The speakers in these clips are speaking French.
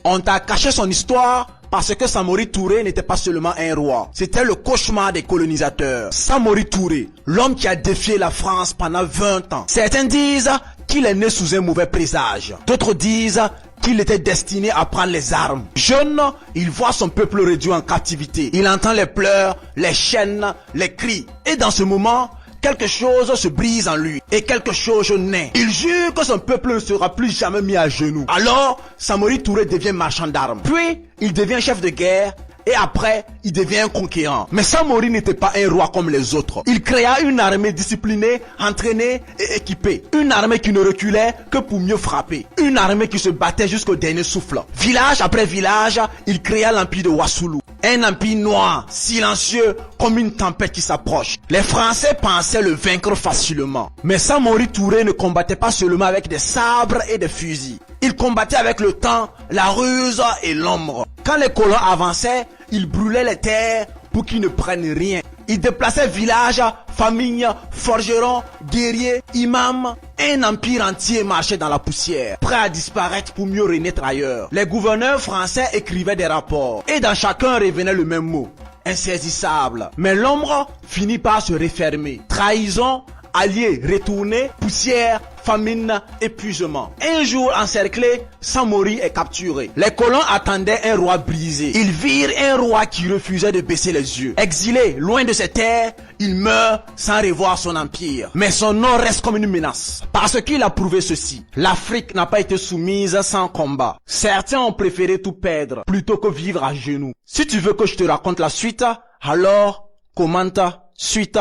On t'a caché son histoire parce que Samori Touré n'était pas seulement un roi. C'était le cauchemar des colonisateurs. Samori Touré, l'homme qui a défié la France pendant 20 ans. Certains disent qu'il est né sous un mauvais présage. D'autres disent qu'il était destiné à prendre les armes. Jeune, il voit son peuple réduit en captivité. Il entend les pleurs, les chaînes, les cris. Et dans ce moment, quelque chose se brise en lui et quelque chose naît. Il jure que son peuple ne sera plus jamais mis à genoux. Alors, Samori Touré devient marchand d'armes. Puis, il devient chef de guerre. Et après, il devient un conquérant. Mais Samori n'était pas un roi comme les autres. Il créa une armée disciplinée, entraînée et équipée. Une armée qui ne reculait que pour mieux frapper. Une armée qui se battait jusqu'au dernier souffle. Village après village, il créa l'empire de Wassoulou. Un empire noir, silencieux, comme une tempête qui s'approche. Les Français pensaient le vaincre facilement. Mais Samori Touré ne combattait pas seulement avec des sabres et des fusils. Il combattait avec le temps, la ruse et l'ombre. Quand les colons avançaient, il brûlait les terres pour qu'ils ne prennent rien. Il déplaçait villages, familles, forgerons, guerriers, imams. Un empire entier marchait dans la poussière, prêt à disparaître pour mieux renaître ailleurs. Les gouverneurs français écrivaient des rapports et dans chacun revenait le même mot, insaisissable. Mais l'ombre finit par se refermer. Trahison, alliés retournés, poussière, famine, épuisement. Un jour encerclé, Samori est capturé. Les colons attendaient un roi brisé. Ils virent un roi qui refusait de baisser les yeux. Exilé, loin de ses terres, il meurt sans revoir son empire. Mais son nom reste comme une menace. Parce qu'il a prouvé ceci. L'Afrique n'a pas été soumise sans combat. Certains ont préféré tout perdre plutôt que vivre à genoux. Si tu veux que je te raconte la suite, alors commente, suite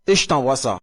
et je t'envoie ça.